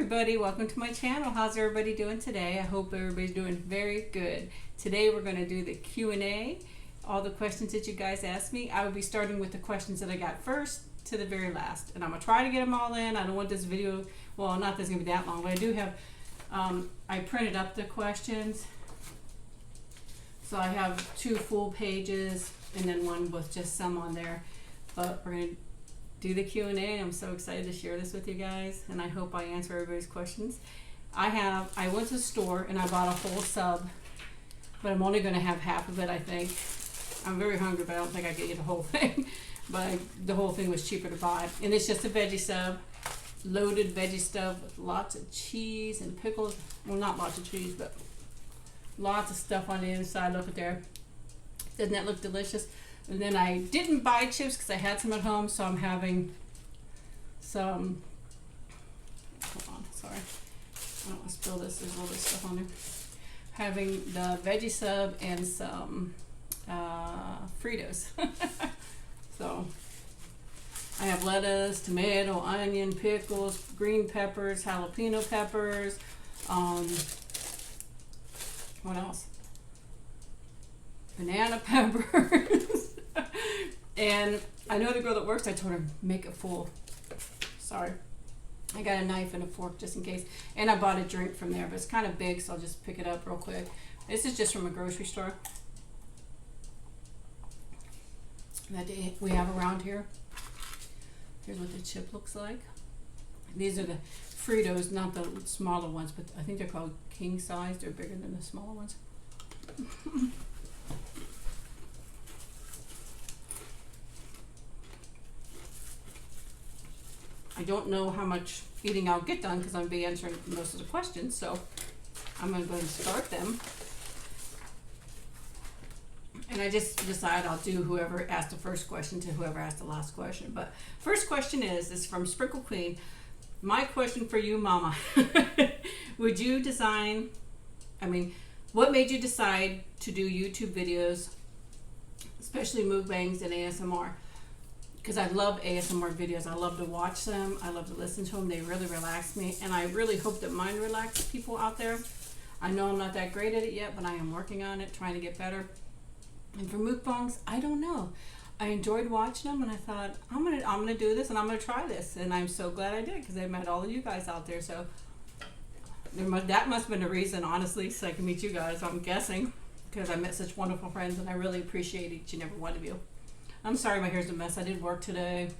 everybody, welcome to my channel. How's everybody doing today? I hope everybody's doing very good. Today we're going to do the Q&A, all the questions that you guys asked me. I will be starting with the questions that I got first to the very last, and I'm going to try to get them all in. I don't want this video, well, not that it's going to be that long, but I do have, I printed up the questions, so I have 2 full pages and then one with just some on there, but we're going to do the Q&A. I'm so excited to share this with you guys, and I hope I answer everybody's questions. I went to the store and I bought a whole sub, but I'm only going to have half of it, I think. I'm very hungry, but I don't think I can eat the whole thing. But the whole thing was cheaper to buy. And it's just a veggie sub, loaded veggie stuff with lots of cheese and pickles. Well, not lots of cheese, but lots of stuff on the inside. Look at there. Doesn't that look delicious? And then I didn't buy chips because I had some at home, so I'm having some, hold on, sorry. I don't want to spill this, there's all this stuff on there. Having the veggie sub and some Fritos. So I have lettuce, tomato, onion, pickles, green peppers, jalapeno peppers, what else? Banana peppers. And I know the girl that works, I told her make it full. Sorry. I got a knife and a fork just in case. And I bought a drink from there, but it's kind of big, so I'll just pick it up real quick. This is just from a grocery store that we have around here. Here's what the chip looks like. These are the Fritos, not the smaller ones, but I think they're called king size. They're bigger than the smaller ones. I don't know how much eating I'll get done because I'm going to be answering most of the questions, so I'm going to go ahead and start them. And I just decided I'll do whoever asked the first question to whoever asked the last question. But first question is from Sprinkle Queen. My question for you, Mama. Would you what made you decide to do YouTube videos, especially mukbangs and ASMR? Because I love ASMR videos. I love to watch them. I love to listen to them. They really relax me. And I really hope that mine relaxes people out there. I know I'm not that great at it yet, but I am working on it, trying to get better. And for mukbangs, I don't know. I enjoyed watching them, and I thought, I'm gonna do this, and I'm gonna try this. And I'm so glad I did, because I met all of you guys out there. So that must have been the reason, honestly, so I can meet you guys, I'm guessing. Because I met such wonderful friends, and I really appreciate each and every one of you. I'm sorry my hair's a mess. I did work today.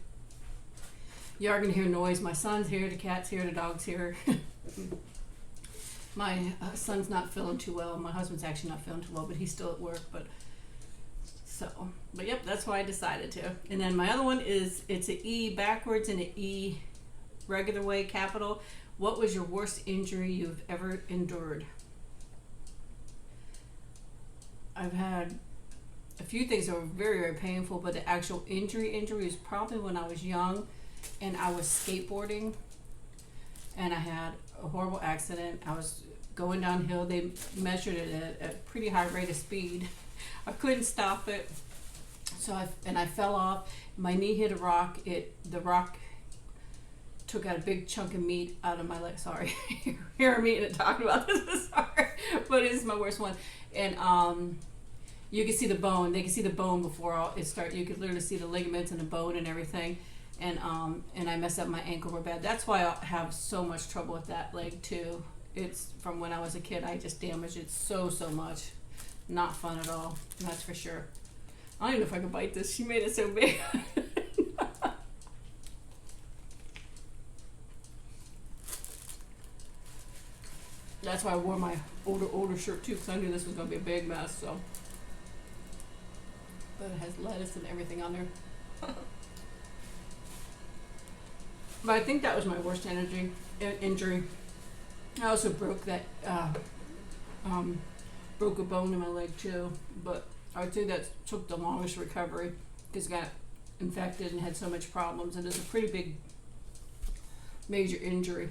You are going to hear noise. My son's here, the cat's here, the dog's here. My son's not feeling too well. My husband's actually not feeling too well, but he's still at work. But yep, that's why I decided to. And then my other one is, it's an E backwards and an E regular way, capital. What was your worst injury you've ever endured? I've had a few things that were very, very painful, but the actual injury was probably when I was young and I was skateboarding and I had a horrible accident. I was going downhill. They measured it at a pretty high rate of speed. I couldn't stop it, so I fell off. My knee hit a rock. The rock took out a big chunk of meat out of my leg. Sorry, hear me and talking about this. Sorry, but it's my worst one. And you can see the bone. They can see the bone before it starts. You could literally see the ligaments and the bone and everything. And I messed up my ankle real bad. That's why I have so much trouble with that leg too. It's from when I was a kid. I just damaged it so much. Not fun at all. That's for sure. I don't even know if I can bite this. She made it so big. That's why I wore my older shirt too, because I knew this was going to be a big mess. So. But it has lettuce and everything on there. But I think that was my worst injury. I also broke broke a bone in my leg too. But I would say that took the longest recovery because it got infected and had so much problems. And it's a pretty big, major injury.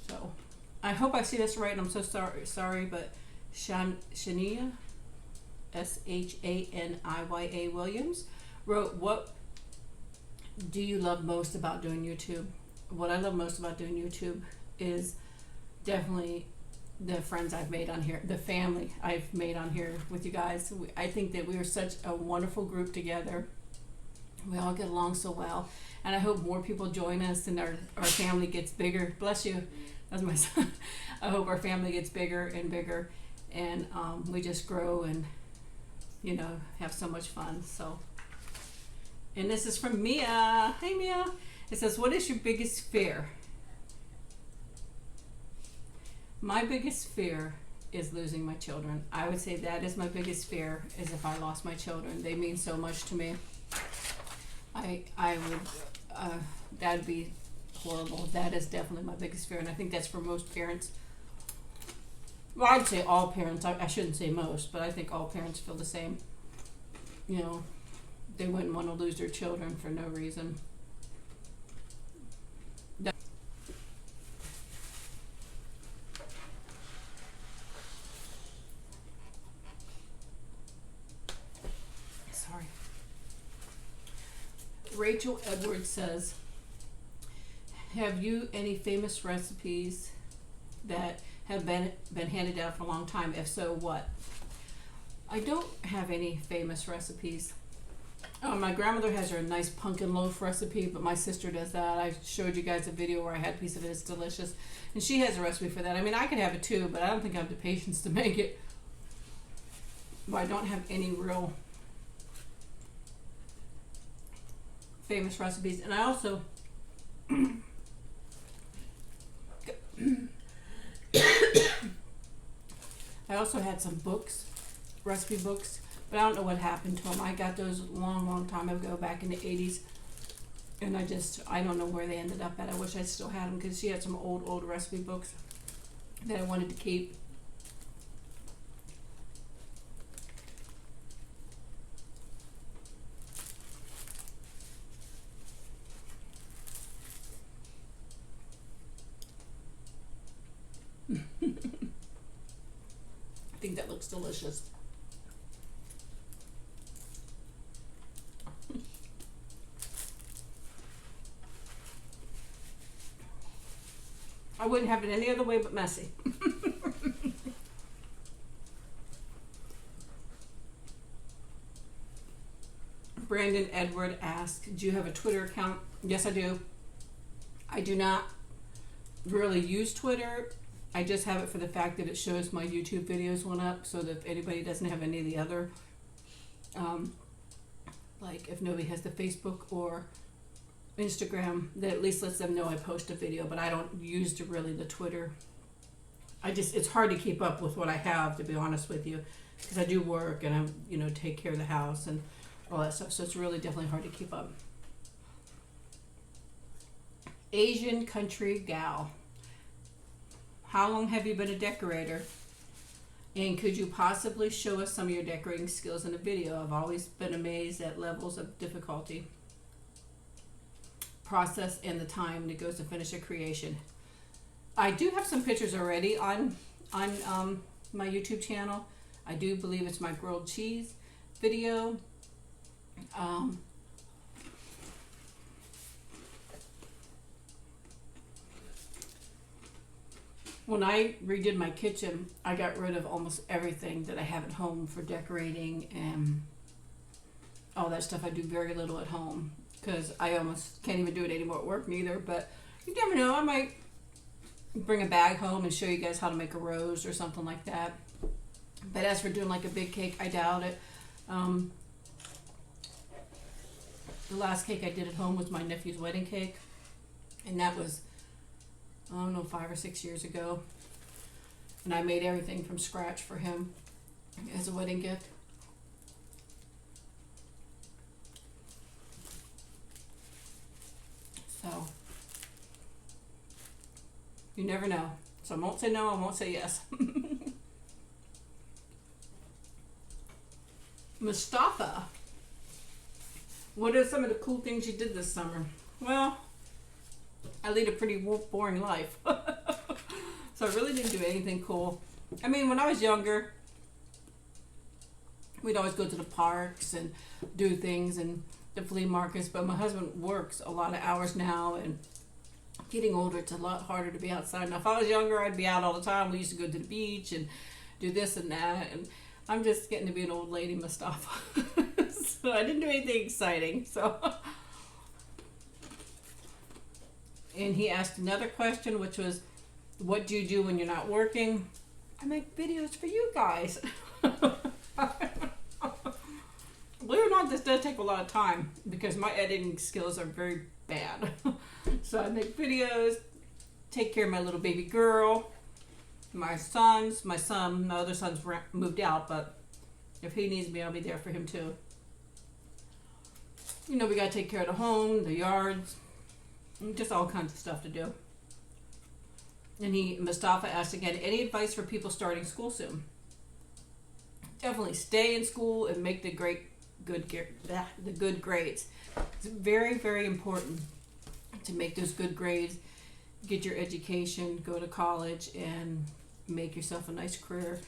So I hope I see this right. I'm so sorry, but Shania. Shaniya Williams wrote, what do you love most about doing YouTube? What I love most about doing YouTube is definitely the friends I've made on here, the family I've made on here with you guys. I think that we are such a wonderful group together. We all get along so well, and I hope more people join us and our family gets bigger. Bless you. That's my son. I hope our family gets bigger and bigger, and we just grow and, you know, have so much fun. So, and this is from Mia. Hey, Mia. It says, what is your biggest fear? My biggest fear is losing my children. I would say that is my biggest fear, is if I lost my children. They mean so much to me. I would, that'd be horrible. That is definitely my biggest fear, and I think that's for most parents. Well, I'd say all parents. I shouldn't say most, but I think all parents feel the same. You know, they wouldn't want to lose their children for no reason. Sorry. Rachel Edwards says, have you any famous recipes that have been handed down for a long time? If so, what? I don't have any famous recipes. My grandmother has her nice pumpkin loaf recipe, but my sister does that. I showed you guys a video where I had a piece of it. It's delicious. And she has a recipe for that. I mean, I could have it too, but I don't think I have the patience to make it. But I don't have any real famous recipes. And I also had some books, recipe books, but I don't know what happened to them. I got those a long time ago, back in the 80s, and I don't know where they ended up at. I wish I still had them, because she had some old recipe books that I wanted to keep. I think that looks delicious. I wouldn't have it any other way but messy. Brandon Edward asked, do you have a Twitter account? Yes, I do. I do not really use Twitter. I just have it for the fact that it shows my YouTube videos went up, so that if anybody doesn't have any of the other, like if nobody has the Facebook or Instagram, that at least lets them know I post a video, but I don't use the Twitter. It's hard to keep up with what I have, to be honest with you, because I do work and I, take care of the house and all that stuff, so it's really definitely hard to keep up. Asian Country Gal. How long have you been a decorator? And could you possibly show us some of your decorating skills in a video? I've always been amazed at levels of difficulty, process, and the time that goes to finish a creation. I do have some pictures already on my YouTube channel. I do believe it's my grilled cheese video. When I redid my kitchen, I got rid of almost everything that I have at home for decorating and all that stuff. I do very little at home because I almost can't even do it anymore at work neither. But you never know, I might bring a bag home and show you guys how to make a rose or something like that. But as for doing like a big cake, I doubt it. The last cake I did at home was my nephew's wedding cake, and that was, I don't know, 5 or 6 years ago. And I made everything from scratch for him as a wedding gift. So, you never know. So I won't say no, I won't say yes. Mustafa, what are some of the cool things you did this summer? Well, I lead a pretty boring life. So I really didn't do anything cool. I mean, when I was younger, we'd always go to the parks and do things and the flea markets, but my husband works a lot of hours now, and Getting older, it's a lot harder to be outside. Now, if I was younger, I'd be out all the time. We used to go to the beach and do this and that. And I'm just getting to be an old lady, Mustafa. So I didn't do anything exciting. So, and he asked another question, which was, what do you do when you're not working? I make videos for you guys. Believe it or not, this does take a lot of time because my editing skills are very bad. So I make videos, take care of my little baby girl, my sons, my other son's moved out, but if he needs me, I'll be there for him too. You know, we gotta take care of the home, the yards, just all kinds of stuff to do. And Mustafa asked again, any advice for people starting school soon? Definitely stay in school and make the good grades. It's very, very important to make those good grades, get your education, go to college, and make yourself a nice career.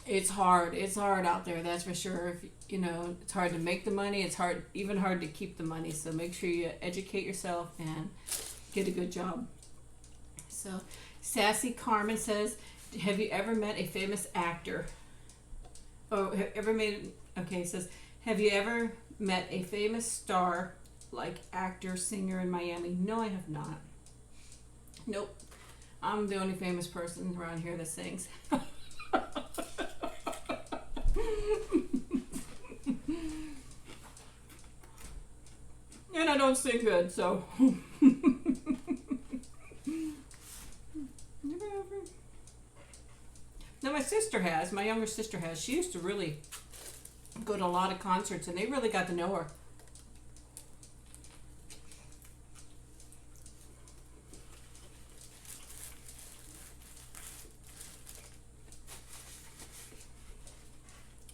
It's hard. It's hard out there, that's for sure. You know, it's hard to make the money. It's even hard to keep the money. So make sure you educate yourself and get a good job. So, Sassy Carmen says, have you ever met a famous actor? Says, have you ever met a famous star, like actor, singer in Miami? No, I have not. Nope. I'm the only famous person around here that sings. And I don't sing good, so. Now my younger sister has. She used to really go to a lot of concerts, and they really got to know her.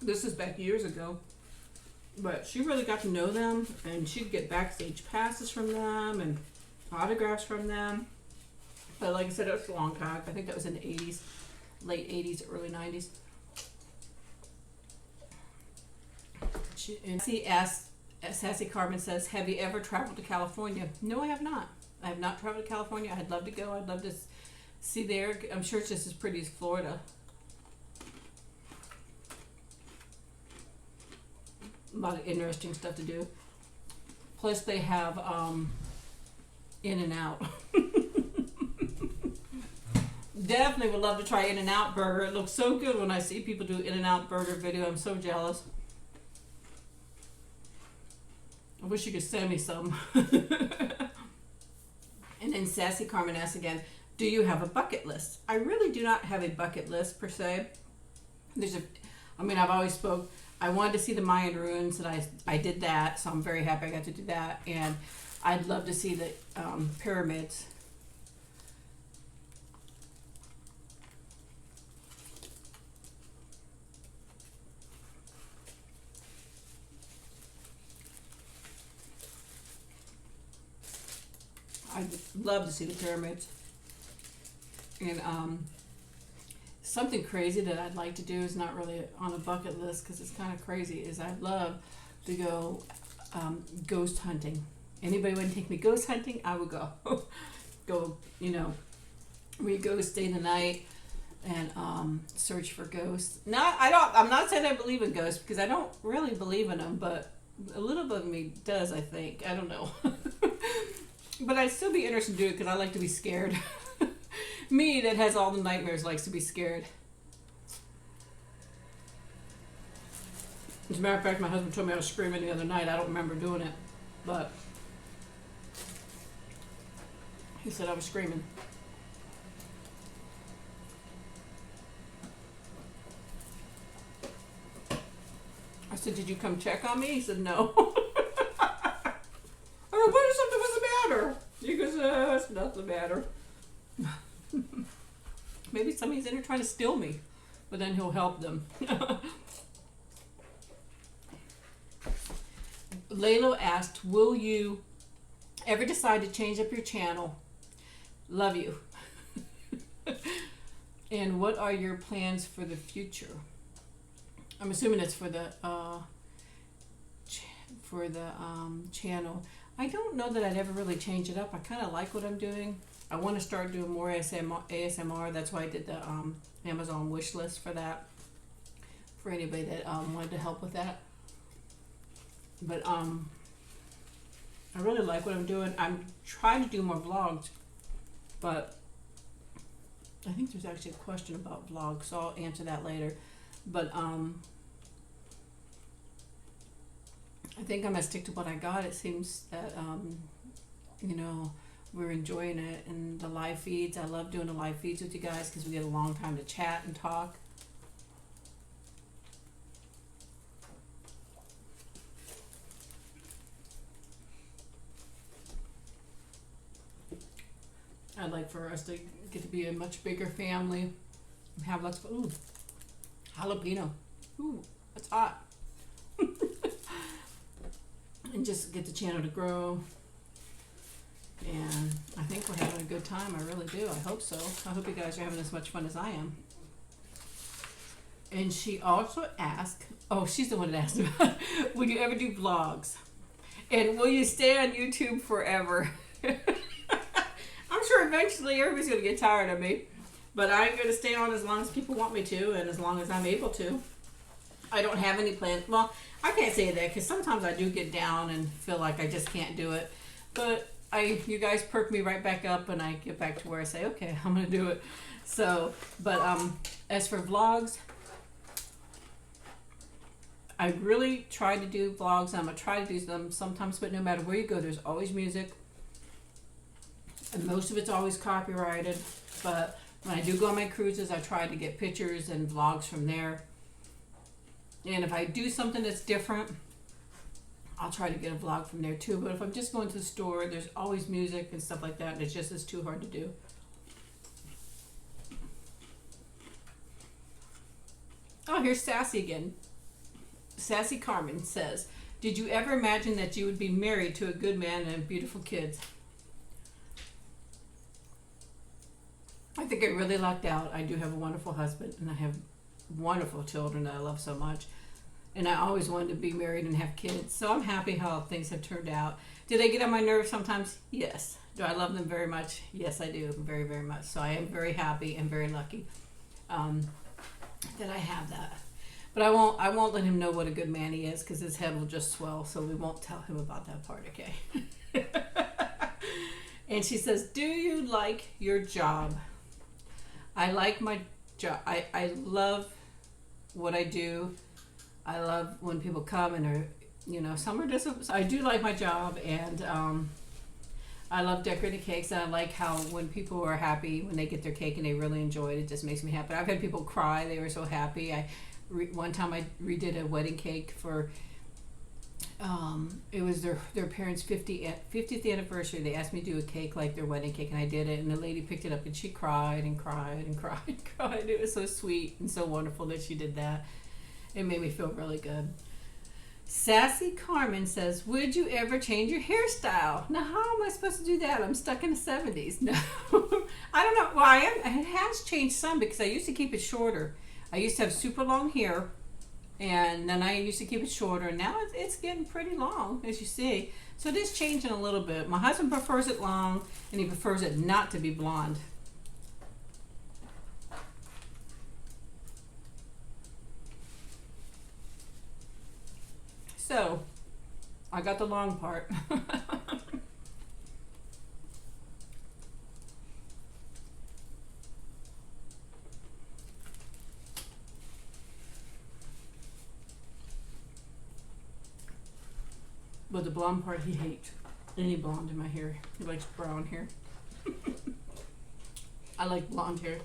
This is back years ago, but she really got to know them, and she'd get backstage passes from them and autographs from them. But like I said, it was a long time. I think that was in the 80s, late 80s, early 90s. Sassy Carmen says, have you ever traveled to California? No, I have not. I have not traveled to California. I'd love to go. I'd love to see there. I'm sure it's just as pretty as Florida. A lot of interesting stuff to do. Plus they have In-N-Out. Definitely would love to try In-N-Out burger. It looks so good when I see people do In-N-Out burger video. I'm so jealous. I wish you could send me some. And then Sassy Carmen asks again, do you have a bucket list? I really do not have a bucket list per se. I've always spoke. I wanted to see the Mayan ruins, and I did that, so I'm very happy I got to do that. And I'd love to see the pyramids. I'd love to see the pyramids. And something crazy that I'd like to do is not really on a bucket list because it's kind of crazy, is I'd love to go ghost hunting. Anybody want to take me ghost hunting? I would go. Go, we go stay the night and search for ghosts. I'm not saying I believe in ghosts because I don't really believe in them, but a little bit of me does, I think. I don't know. But I'd still be interested to do it because I like to be scared. Me that has all the nightmares likes to be scared. As a matter of fact, my husband told me I was screaming the other night. I don't remember doing it, but he said I was screaming. I said, did you come check on me? He said, no. I said, what if something was the matter? He goes, it's nothing the matter. Maybe somebody's in there trying to steal me, but then he'll help them. Laylo asked, will you ever decide to change up your channel? Love you. And what are your plans for the future? I'm assuming it's for the channel. I don't know that I'd ever really change it up. I kind of like what I'm doing. I want to start doing more ASMR. That's why I did the Amazon wish list for that. For anybody that wanted to help with that. But I really like what I'm doing. I'm trying to do more vlogs, but I think there's actually a question about vlogs, so I'll answer that later. But I think I'm gonna stick to what I got. It seems that you know, we're enjoying it, and the live feeds. I love doing the live feeds with you guys because we get a long time to chat and talk. I'd like for us to get to be a much bigger family, have lots of, ooh, jalapeno, ooh, that's hot. And just get the channel to grow. And I think we're having a good time. I really do. I hope so. I hope you guys are having as much fun as I am. And she also asked, oh, she's the one that asked about, would you ever do vlogs? And will you stay on YouTube forever? I'm sure eventually everybody's going to get tired of me. But I'm going to stay on as long as people want me to and as long as I'm able to. I don't have any plans. Well, I can't say that because sometimes I do get down and feel like I just can't do it. But you guys perk me right back up and I get back to where I say, okay, I'm going to do it. So, but as for vlogs, I really try to do vlogs. I'm going to try to do them sometimes, but no matter where you go, there's always music. And most of it's always copyrighted. But when I do go on my cruises, I try to get pictures and vlogs from there. And if I do something that's different, I'll try to get a vlog from there too. But if I'm just going to the store, there's always music and stuff like that, and it's too hard to do. Oh, here's Sassy again. Sassy Carmen says, did you ever imagine that you would be married to a good man and beautiful kids? I think I really lucked out. I do have a wonderful husband, and I have wonderful children that I love so much. And I always wanted to be married and have kids. So I'm happy how things have turned out. Do they get on my nerves sometimes? Yes. Do I love them very much? Yes, I do. Very, very much. So I am very happy and very lucky that I have that. But I won't let him know what a good man he is because his head will just swell. So we won't tell him about that part, okay? And she says, do you like your job? I like my job. I love what I do. I love when people come and are, you know, some are just, I do like my job, and I love decorating cakes, and I like how when people are happy when they get their cake and they really enjoy it, it just makes me happy. I've had people cry, they were so happy. One time I redid a wedding cake for, it was their parents' 50th anniversary. They asked me to do a cake like their wedding cake, and I did it, and the lady picked it up and she cried and cried and cried and cried. It was so sweet and so wonderful that she did that. It made me feel really good. Sassy Carmen says, would you ever change your hairstyle? Now, how am I supposed to do that? I'm stuck in the 70s. No, I don't know. Well, it has changed some because I used to keep it shorter. I used to have super long hair, and then I used to keep it shorter, and now it's getting pretty long, as you see. So it is changing a little bit. My husband prefers it long, and he prefers it not to be blonde. So, I got the long part. But the blonde part he hates. Any blonde in my hair. He likes brown hair. I like blonde hair.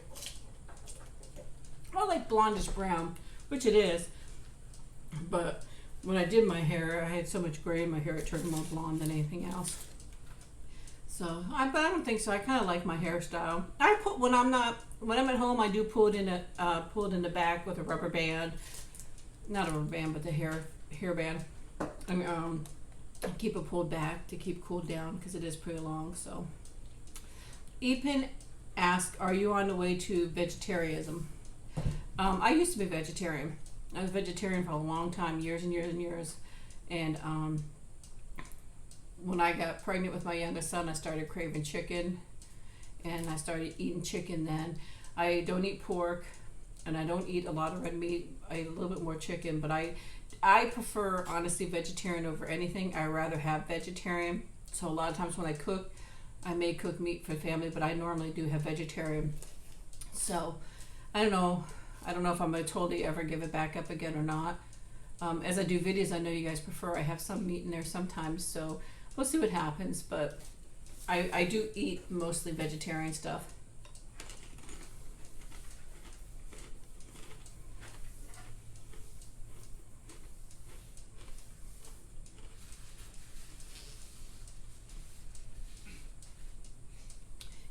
I like blondish brown, which it is. But when I did my hair, I had so much gray in my hair, it turned more blonde than anything else. So, but I don't think so. I kind of like my hairstyle. When I'm at home, I do pull it in the back with a rubber band. Not a rubber band, but the hair band. I keep it pulled back to keep cooled down because it is pretty long. So, Epin asked, "Are you on the way to vegetarianism?" I used to be vegetarian. I was vegetarian for a long time, years and years and years. And when I got pregnant with my youngest son, I started craving chicken, and I started eating chicken then. I don't eat pork, and I don't eat a lot of red meat. I eat a little bit more chicken, but I prefer, honestly, vegetarian over anything. I rather have vegetarian. So a lot of times when I cook, I may cook meat for the family, but I normally do have vegetarian. So I don't know if I'm going to totally ever give it back up again or not. As I do videos, I know you guys prefer I have some meat in there sometimes, so we'll see what happens. But I do eat mostly vegetarian stuff.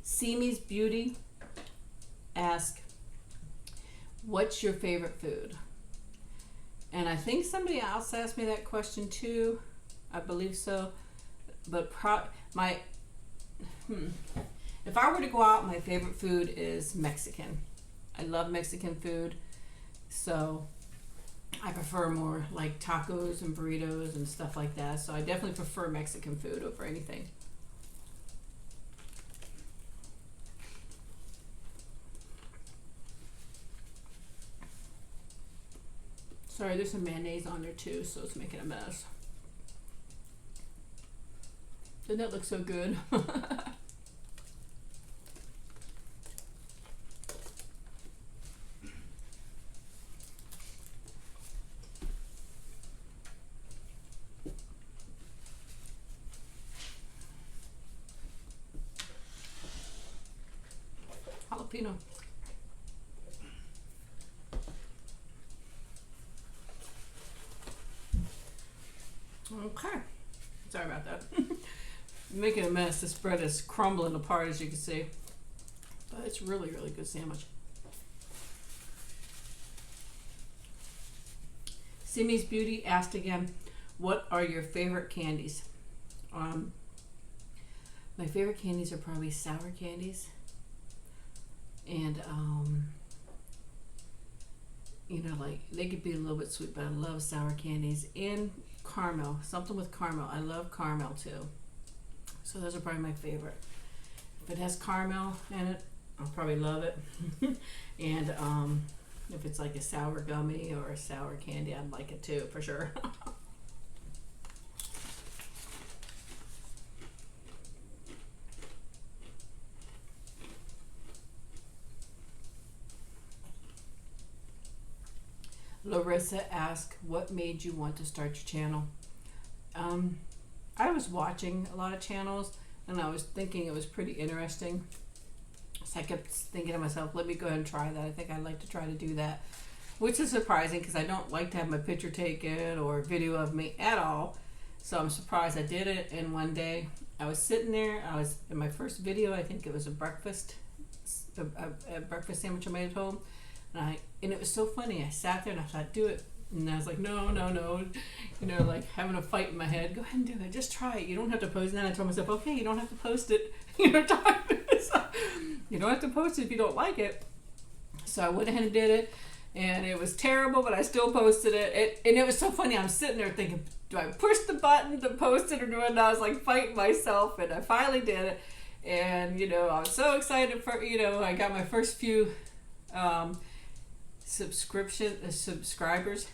Simi's Beauty ask, what's your favorite food? And I think somebody else asked me that question too. I believe so. But if I were to go out, my favorite food is Mexican. I love Mexican food. So I prefer more like tacos and burritos and stuff like that. So I definitely prefer Mexican food over anything. Sorry, there's some mayonnaise on there too, so it's making a mess. Doesn't that look so good? Jalapeno. Okay, sorry about that. Making a mess. This bread is crumbling apart, as you can see, but it's really, really good sandwich. Simi's Beauty asked again, what are your favorite candies? My favorite candies are probably sour candies, and you know, like they could be a little bit sweet, but I love sour candies, and caramel, something with caramel. I love caramel too. So those are probably my favorite. If it has caramel in it, I'll probably love it. And if it's like a sour gummy or a sour candy, I'd like it too, for sure. Larissa asked, what made you want to start your channel? I was watching a lot of channels, and I was thinking it was pretty interesting. So I kept thinking to myself, let me go ahead and try that. I think I'd like to try to do that, which is surprising because I don't like to have my picture taken or video of me at all. So I'm surprised I did it. And one day I was sitting there, I was in my first video, I think it was a breakfast sandwich I made at home. And it was so funny. I sat there and I thought, do it. And I was like, no. You know, like having a fight in my head. Go ahead and do it. Just try it. You don't have to post it. And then I told myself, okay, you don't have to post it. You don't have to post it if you don't like it. So I went ahead and did it. And it was terrible, but I still posted it. And it was so funny. I'm sitting there thinking, do I push the button to post it or do I? And I was like fighting myself. And I finally did it. And, you know, I was so excited for, you know, I got my first few subscribers.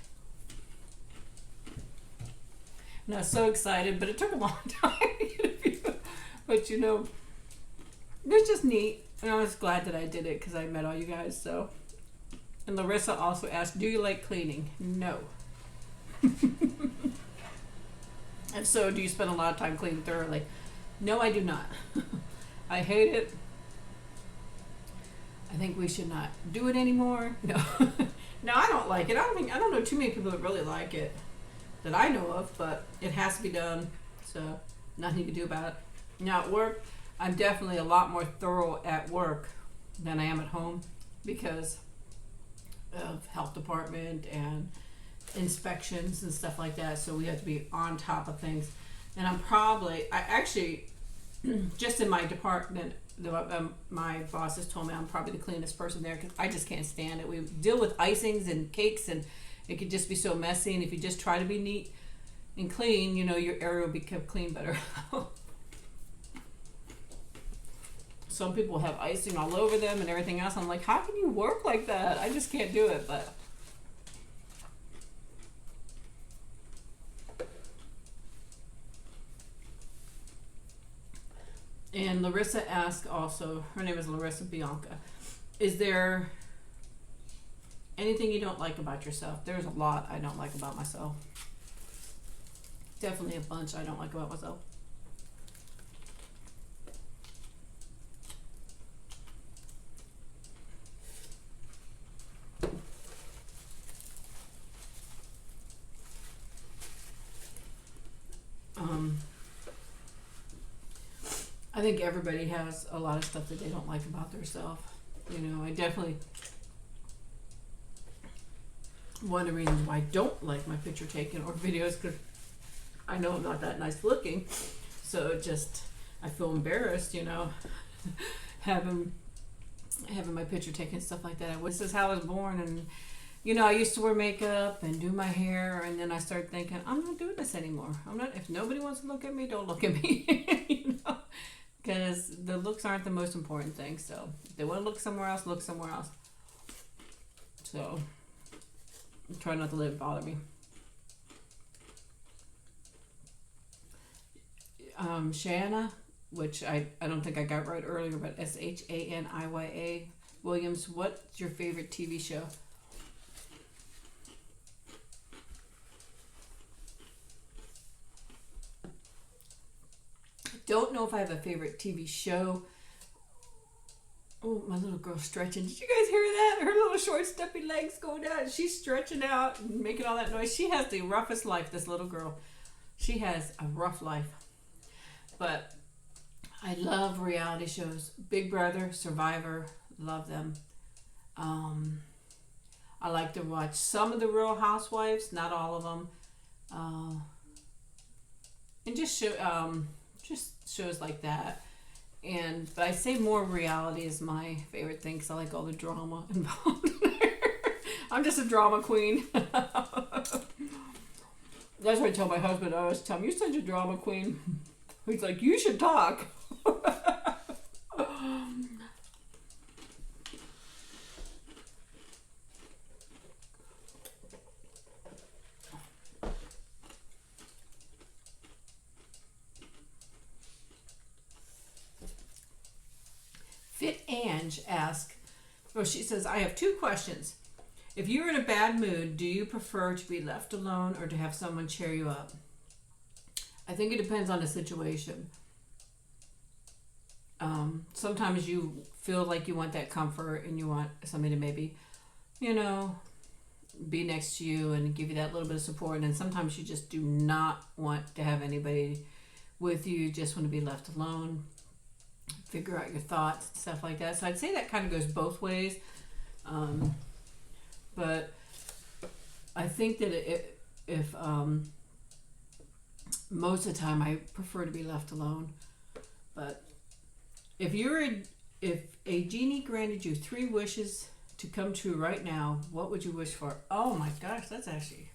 And I was so excited, but it took a long time to get a few. But you know, it was just neat, and I was glad that I did it because I met all you guys. So, and Larissa also asked, do you like cleaning? No. And so, do you spend a lot of time cleaning thoroughly? No, I do not. I hate it. I think we should not do it anymore. No, no, I don't like it. I don't know too many people that really like it that I know of, but it has to be done. So nothing you can do about it. Now at work, I'm definitely a lot more thorough at work than I am at home because of health department and inspections and stuff like that. So we have to be on top of things. And I actually, just in my department, my boss has told me I'm probably the cleanest person there because I just can't stand it. We deal with icings and cakes, and it could just be so messy. And if you just try to be neat, and clean, you know, your area will be kept clean better. Some people have icing all over them and everything else. I'm like, how can you work like that? I just can't do it, but and Larissa asked also, her name is Larissa Bianca, is there anything you don't like about yourself? There's a lot I don't like about myself. Definitely a bunch I don't like about myself. I think everybody has a lot of stuff that they don't like about themselves. You know, I definitely, one of the reasons why I don't like my picture taken or videos, because I know I'm not that nice looking, so it just, I feel embarrassed, you know, having my picture taken and stuff like that. This is how I was born, and you know, I used to wear makeup and do my hair, and then I started thinking, I'm not doing this anymore. I'm not. If nobody wants to look at me, don't look at me. You know, because the looks aren't the most important thing. So if they want to look somewhere else, look somewhere else. So try not to let it bother me. Shana, which I don't think I got right earlier, but Shaniya Williams, what's your favorite TV show? Don't know if I have a favorite TV show. Oh, my little girl's stretching. Did you guys hear that? Her little short, stumpy legs going down. She's stretching out and making all that noise. She has the roughest life, this little girl. She has a rough life. But I love reality shows. Big Brother, Survivor, love them. I like to watch some of the Real Housewives, not all of them. And just shows like that. But I say more reality is my favorite thing because I like all the drama involved. I'm just a drama queen. That's what I tell my husband. I always tell him, you're such a drama queen. He's like, you should talk. Fit Ange asks, she says, I have two questions. If you're in a bad mood, do you prefer to be left alone or to have someone cheer you up? I think it depends on the situation. Sometimes you feel like you want that comfort and you want somebody to maybe, you know, be next to you and give you that little bit of support. And sometimes you just do not want to have anybody with you. You just want to be left alone. Figure out your thoughts, stuff like that. So I'd say that kind of goes both ways. But I think that if most of the time I prefer to be left alone. But if a genie granted you 3 wishes to come true right now, what would you wish for? Oh my gosh, that's actually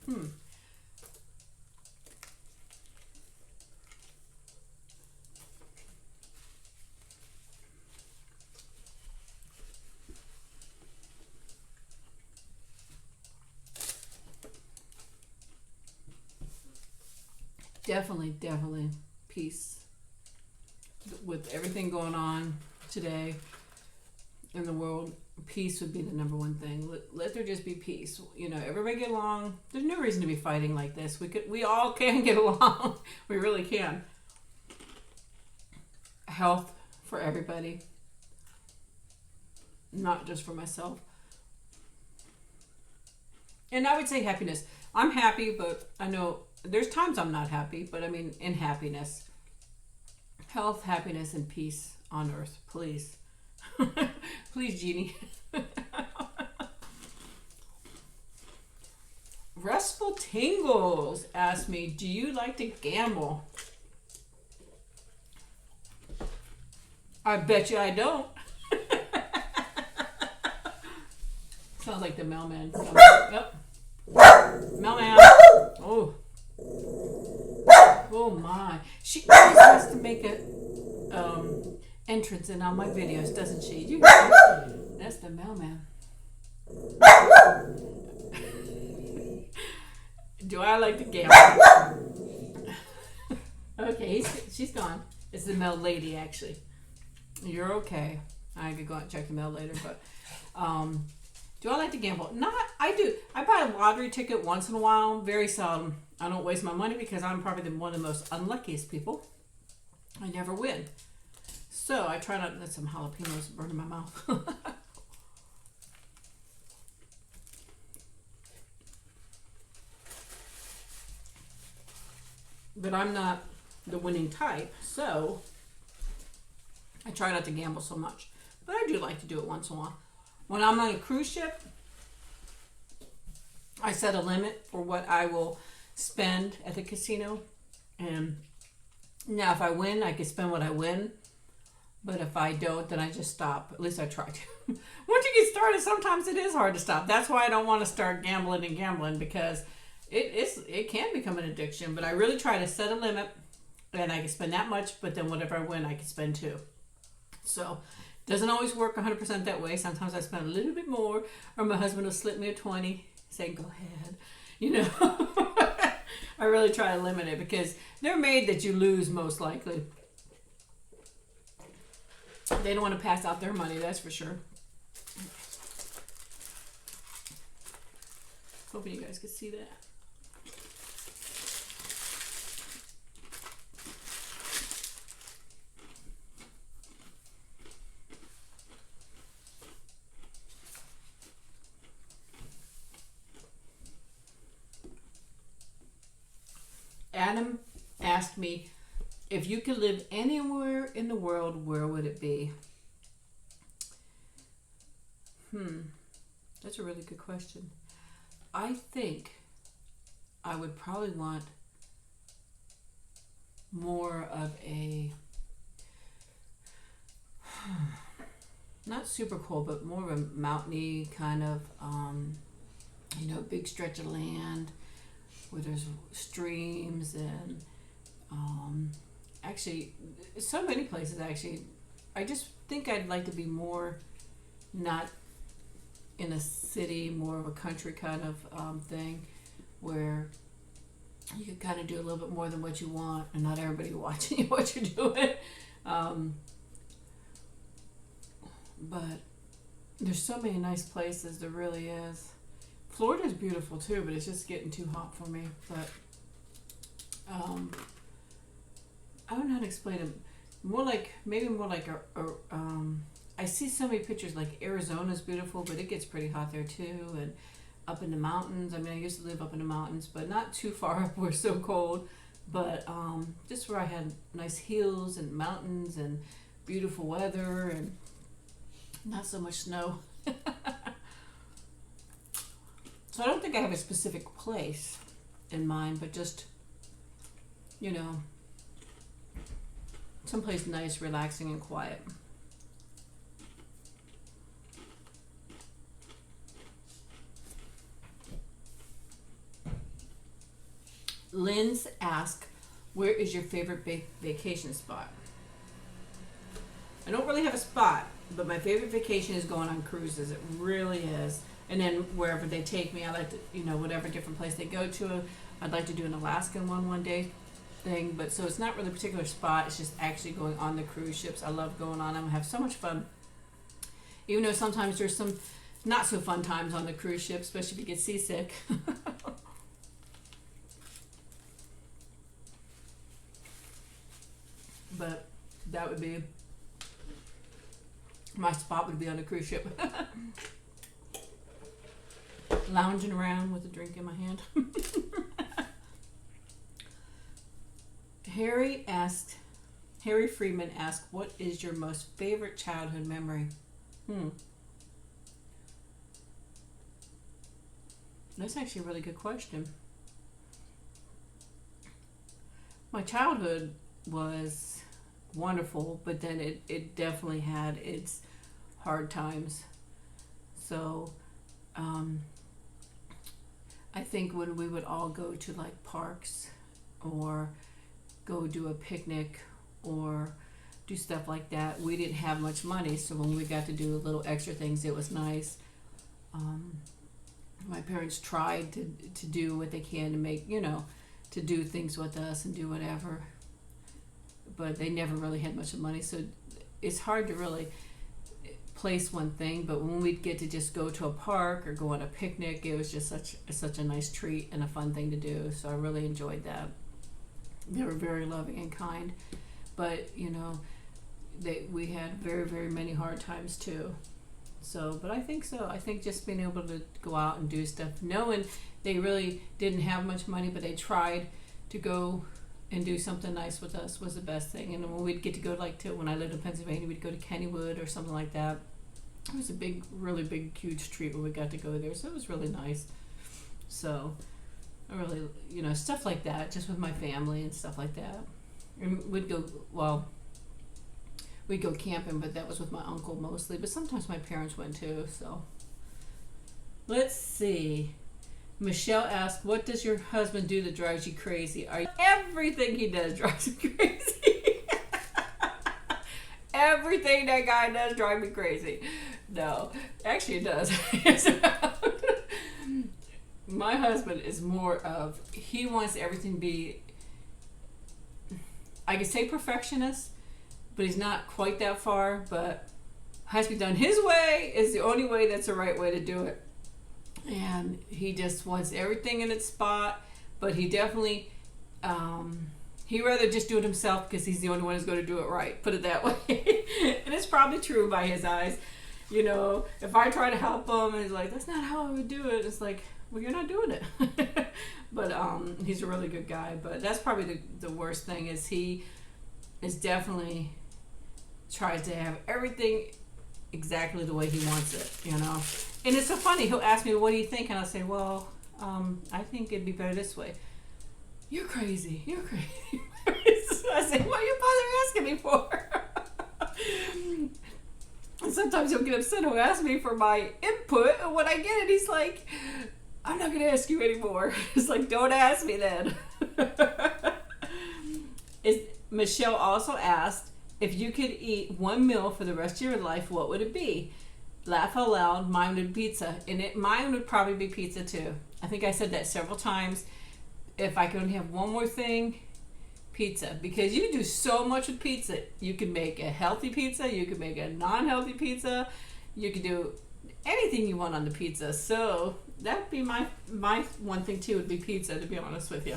Definitely peace. With everything going on today in the world, peace would be the number one thing. Let there just be peace. You know, everybody get along. There's no reason to be fighting like this. We all can get along. We really can. Health for everybody, not just for myself. And I would say happiness. I'm happy, but I know there's times I'm not happy, but I mean in happiness. Health, happiness, and peace on earth, please. Please, Jeannie. Restful Tingles asked me, do you like to gamble? I bet you I don't. Sounds like the mailman. Yep. Mailman. Oh. Oh my. She always has to make a entrance in all my videos, doesn't she? That's the mailman. Do I like to gamble? Okay, she's gone. It's the mail lady, actually. You're okay. I could go out and check the mail later, but do I like to gamble? Not. I do. I buy a lottery ticket once in a while. Very seldom. I don't waste my money because I'm probably one of the most unluckiest people. I never win. So I try not to let some jalapenos burn in my mouth. But I'm not the winning type, so I try not to gamble so much. But I do like to do it once in a while. When I'm on a cruise ship, I set a limit for what I will spend at the casino. And now if I win, I can spend what I win. But if I don't, then I just stop. At least I try to. Once you get started, sometimes it is hard to stop. That's why I don't want to start gambling because it can become an addiction. But I really try to set a limit, and I can spend that much, but then whatever I win, I can spend too. So it doesn't always work 100% that way. Sometimes I spend a little bit more, or my husband will slip me a 20, saying, go ahead. You know, I really try to limit it because they're made that you lose most likely. They don't want to pass out their money, that's for sure. Hoping you guys could see that. Adam asked me, if you could live anywhere in the world, where would it be? That's a really good question. I think I would probably want more of a, not super cold, but more of a mountainy kind of, big stretch of land where there's streams and, actually, so many places actually. I just think I'd like to be more not in a city, more of a country kind of thing where you can kind of do a little bit more than what you want and not everybody watching you what you're doing. But there's so many nice places, there really is. Florida's beautiful too, but it's just getting too hot for me. But I don't know how to explain it. Maybe more like I see so many pictures like Arizona's beautiful, but it gets pretty hot there too. And up in the mountains. I mean, I used to live up in the mountains, but not too far up where it's so cold. But just where I had nice hills and mountains and beautiful weather and not so much snow. So I don't think I have a specific place in mind, but just, someplace nice, relaxing, and quiet. Lynn's asked, where is your favorite vacation spot? I don't really have a spot, but my favorite vacation is going on cruises. It really is. And then wherever they take me, I like to, whatever different place they go to. I'd like to do an Alaskan one day thing, but so it's not really a particular spot. It's just actually going on the cruise ships. I love going on them. I have so much fun. Even though sometimes there's some not so fun times on the cruise ship, especially if you get seasick. But that would be my spot, would be on a cruise ship. Lounging around with a drink in my hand. Harry Freeman asked, what is your most favorite childhood memory? That's actually a really good question. My childhood was wonderful, but then it definitely had its hard times. So I think when we would all go to like parks or go do a picnic or do stuff like that. We didn't have much money, so when we got to do little extra things, it was nice. My parents tried to do what they can to make, to do things with us and do whatever, but they never really had much of money, so it's hard to really place one thing. But when we'd get to just go to a park or go on a picnic, it was just such a nice treat and a fun thing to do, so I really enjoyed that. They were very loving and kind, but we had very, very many hard times too. So, but I think just being able to go out and do stuff, knowing they really didn't have much money, but they tried to go and do something nice with us, was the best thing. And when we'd get to go, when I lived in Pennsylvania, we'd go to Kennywood or something like that. It was a big, really big, huge treat when we got to go there, so it was really nice. So I really, stuff like that, just with my family and stuff like that. And we'd go camping, but that was with my uncle mostly, but sometimes my parents went too. So let's see. Michelle asked, what does your husband do that drives you crazy? Everything he does drives me crazy. Everything that guy does drives me crazy. No, actually it does. My husband is more of, he wants everything to be, I could say perfectionist, but he's not quite that far, but has to be done his way is the only way that's the right way to do it. And he just wants everything in its spot, but he definitely, he'd rather just do it himself because he's the only one who's going to do it right, put it that way. And it's probably true by his eyes. If I try to help him and he's like, that's not how I would do it, it's like, well, you're not doing it. But he's a really good guy, but that's probably the worst thing is he is definitely tries to have everything exactly the way he wants it, And it's so funny. He'll ask me, what do you think? And I'll say, well, I think it'd be better this way. You're crazy. You're crazy. So I say, what are you bothering asking me for? And sometimes he'll get upset. He'll ask me for my input. And when I get it, he's like, I'm not going to ask you anymore. It's like, don't ask me then. Michelle also asked, if you could eat one meal for the rest of your life, what would it be? Laugh out loud. Mine would be pizza. And mine would probably be pizza too. I think I said that several times. If I could only have one more thing, pizza. Because you do so much with pizza. You can make a healthy pizza. You can make a non-healthy pizza. You can do anything you want on the pizza. So that would be my one thing too, would be pizza, to be honest with you.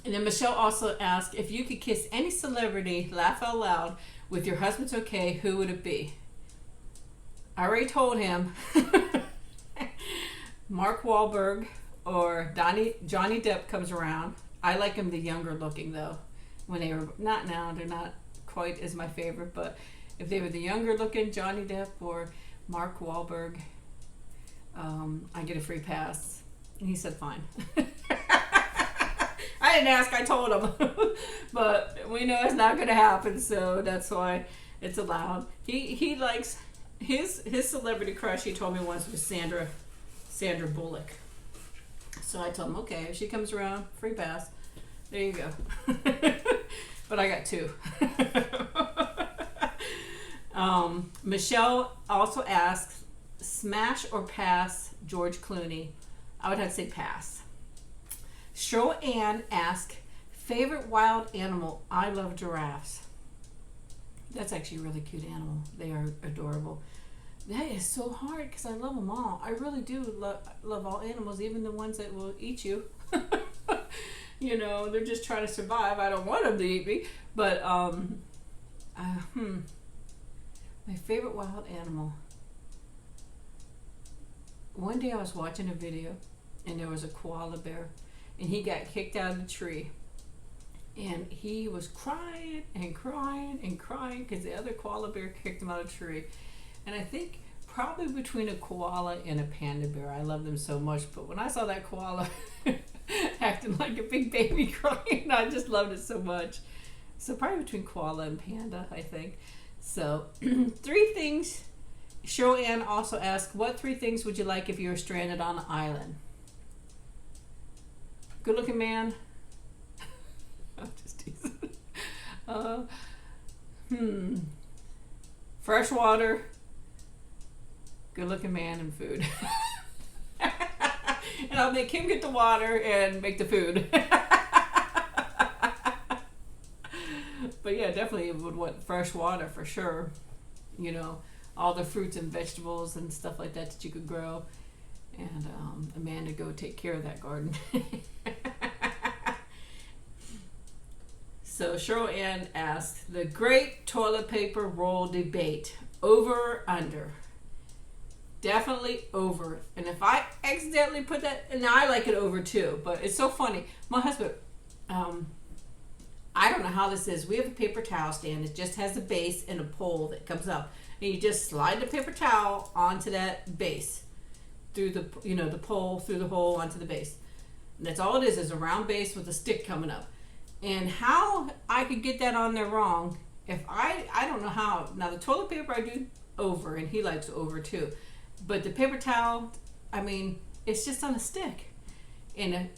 And then Michelle also asked, if you could kiss any celebrity, laugh out loud, with your husband's okay, who would it be? I already told him. Mark Wahlberg or Johnny Depp comes around. I like him the younger looking though. When they were, not now, they're not quite as my favorite, but if they were the younger looking Johnny Depp or Mark Wahlberg, I get a free pass. And he said fine. I didn't ask, I told him. But we know it's not going to happen, so that's why it's allowed. He likes, his celebrity crush, he told me once, was Sandra Bullock. So I told him, okay, if she comes around, free pass. There you go. But I got two. Michelle also asks, smash or pass George Clooney? I would have to say pass. Ann asked, favorite wild animal? I love giraffes. That's actually a really cute animal. They are adorable. That is so hard because I love them all. I really do love all animals, even the ones that will eat you. They're just trying to survive. I don't want them to eat me. But, my favorite wild animal. One day I was watching a video and there was a koala bear and he got kicked out of the tree. And he was crying and crying and crying because the other koala bear kicked him out of the tree. And I think probably between a koala and a panda bear, I love them so much. But when I saw that koala acting like a big baby crying, I just loved it so much. So probably between koala and panda, I think. So 3 things. Ann also asked, what 3 things would you like if you were stranded on an island? Good looking man. I'm just teasing. Fresh water, good looking man, and food. And I'll make him get the water and make the food. But yeah, definitely would want fresh water for sure. You know, all the fruits and vegetables and stuff like that that you could grow. And a man to go take care of that garden. So Cheryl Ann asked, the great toilet paper roll debate, over or under? Definitely over. And if I accidentally put that, and I like it over too, but it's so funny. My husband, I don't know how this is. We have a paper towel stand. It just has a base and a pole that comes up. And you just slide the paper towel onto that base. Through the, you know, the pole, through the hole onto the base. And that's all it is a round base with a stick coming up. And how I could get that on there wrong, if I don't know how. Now the toilet paper I do over, and he likes over too. But the paper towel, I mean, it's just on a stick. And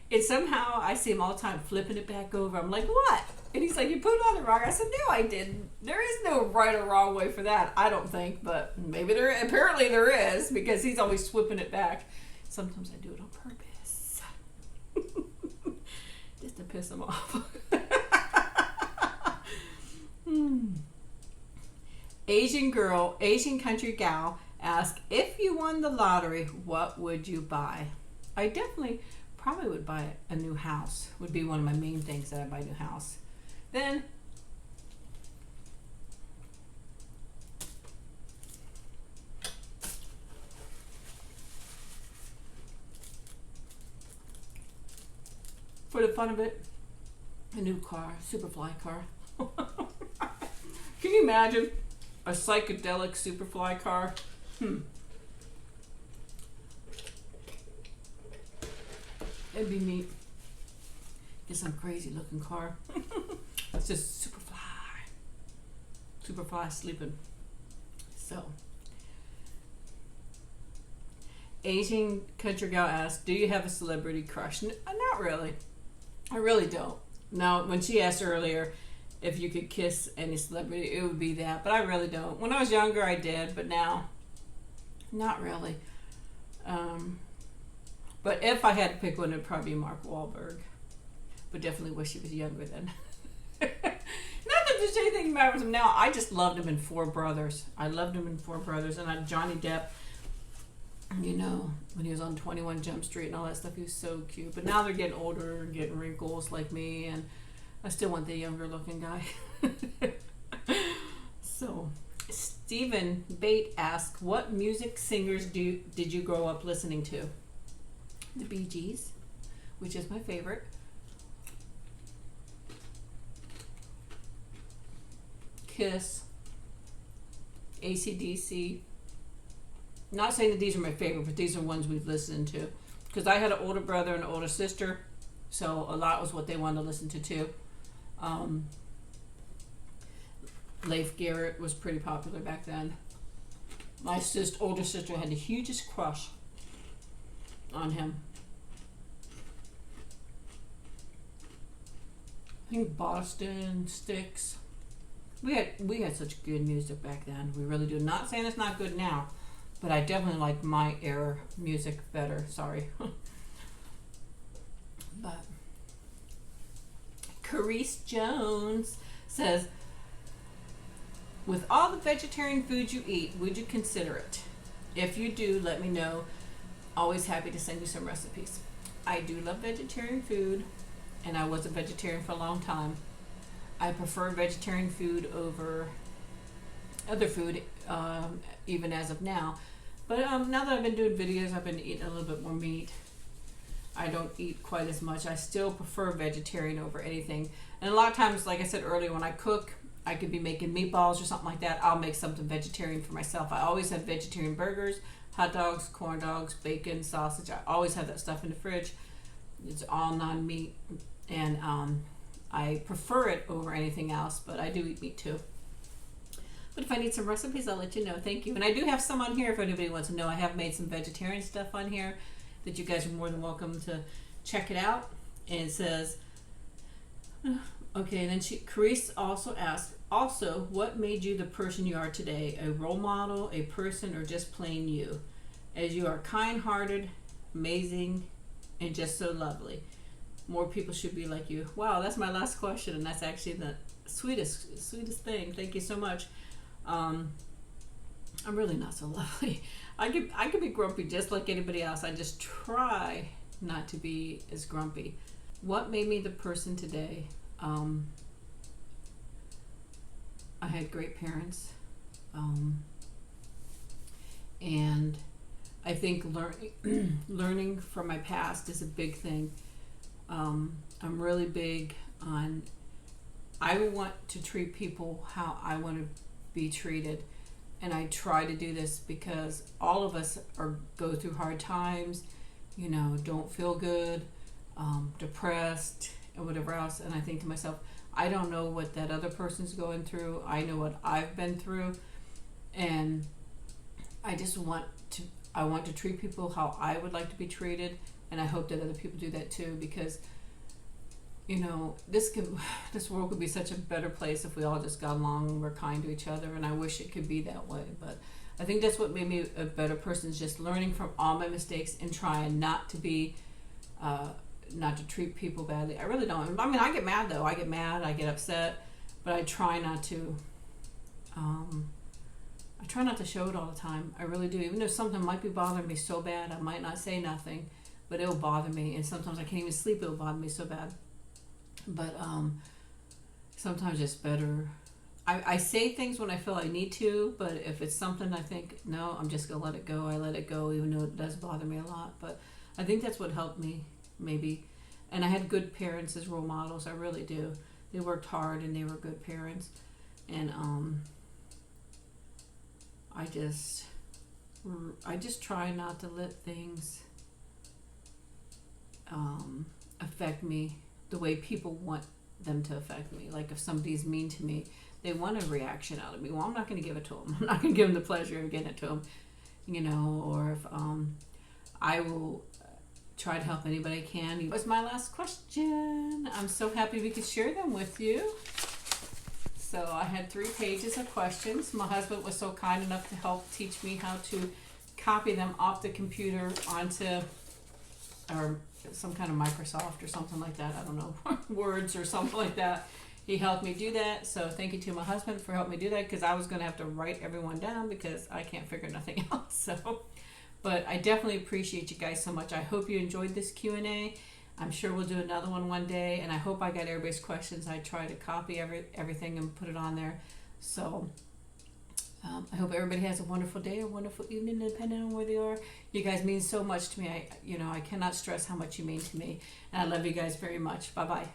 it somehow, I see him all the time flipping it back over. I'm like, what? And he's like, you put it on the wrong. I said, no, I didn't. There is no right or wrong way for that, I don't think. But maybe apparently there is, because he's always whipping it back. Sometimes I do it on purpose. Just to piss him off. Asian country gal asked, if you won the lottery, what would you buy? I definitely probably would buy a new house. Would be one of my main things, that I buy a new house. Then for the fun of it, a new car, SuperFly car. Can you imagine a psychedelic SuperFly car? It'd be neat. Get some crazy looking car. It's just SuperFly sleeping. So, Asian country gal asked, do you have a celebrity crush? Not really. I really don't. Now, when she asked earlier if you could kiss any celebrity, it would be that. But I really don't. When I was younger, I did. But now, not really. But if I had to pick one, it would probably be Mark Wahlberg. But definitely wish he was younger then. Not that there's anything matters with him now. I just loved him in Four Brothers. I loved him in Four Brothers. And Johnny Depp, you know, when he was on 21 Jump Street and all that stuff, he was so cute. But now they're getting older and getting wrinkles like me, and I still want the younger looking guy. So, Stephen Bate asked, what music singers did you grow up listening to? The Bee Gees, which is my favorite. Kiss. AC/DC. Not saying that these are my favorite, but these are ones we've listened to. Because I had an older brother and an older sister, so a lot was what they wanted to listen to too. Leif Garrett was pretty popular back then. My older sister had the hugest crush on him. I think Boston, Styx. We had such good music back then. We really do. Not saying it's not good now, but I definitely like my era music better. Sorry. But Carice Jones says, with all the vegetarian food you eat, would you consider it? If you do, let me know. Always happy to send you some recipes. I do love vegetarian food, and I was a vegetarian for a long time. I prefer vegetarian food over other food, even as of now. But now that I've been doing videos, I've been eating a little bit more meat. I don't eat quite as much. I still prefer vegetarian over anything. And a lot of times, like I said earlier, when I cook, I could be making meatballs or something like that. I'll make something vegetarian for myself. I always have vegetarian burgers, hot dogs, corn dogs, bacon, sausage. I always have that stuff in the fridge. It's all non-meat. And I prefer it over anything else, but I do eat meat too. But if I need some recipes, I'll let you know. Thank you. And I do have some on here if anybody wants to know. I have made some vegetarian stuff on here that you guys are more than welcome to check it out. And it says, okay, and then Carice also asked, also, what made you the person you are today? A role model, a person, or just plain you? As you are kind-hearted, amazing, and just so lovely. More people should be like you. Wow, that's my last question, and that's actually the sweetest thing. Thank you so much. I'm really not so lovely. I could be grumpy just like anybody else. I just try not to be as grumpy. What made me the person today? I had great parents, and I think learning from my past is a big thing. I'm really big on, I want to treat people how I want to be treated, and I try to do this because all of us go through hard times, don't feel good, depressed, and whatever else. And I think to myself, I don't know what that other person's going through. I know what I've been through, and I want to treat people how I would like to be treated, and I hope that other people do that too, because this world could be such a better place if we all just got along and were kind to each other, and I wish it could be that way. But I think that's what made me a better person, is just learning from all my mistakes and trying not to treat people badly. I really don't. I mean, I get mad though. I get upset, but I try not to. I try not to show it all the time. I really do. Even though something might be bothering me so bad, I might not say nothing, but it'll bother me. And sometimes I can't even sleep. It'll bother me so bad. But sometimes it's better. I say things when I feel I need to, but if it's something I think, no, I'm just going to let it go. I let it go, even though it does bother me a lot. But I think that's what helped me, maybe. And I had good parents as role models. I really do. They worked hard and they were good parents. And I just try not to let things affect me the way people want them to affect me. Like if somebody's mean to me, they want a reaction out of me. Well, I'm not going to give it to them. I'm not going to give them the pleasure of getting it to them, or if I will try to help anybody I can. That was my last question. I'm so happy we could share them with you. So I had 3 pages of questions. My husband was so kind enough to help teach me how to copy them off the computer onto or some kind of Microsoft or something like that. I don't know, Words or something like that. He helped me do that. So thank you to my husband for helping me do that, because I was going to have to write everyone down because I can't figure nothing out. So, but I definitely appreciate you guys so much. I hope you enjoyed this Q&A. I'm sure we'll do another one day, and I hope I got everybody's questions. I try to copy everything and put it on there. So I hope everybody has a wonderful day, a wonderful evening, depending on where they are. You guys mean so much to me. I cannot stress how much you mean to me, and I love you guys very much. Bye-bye.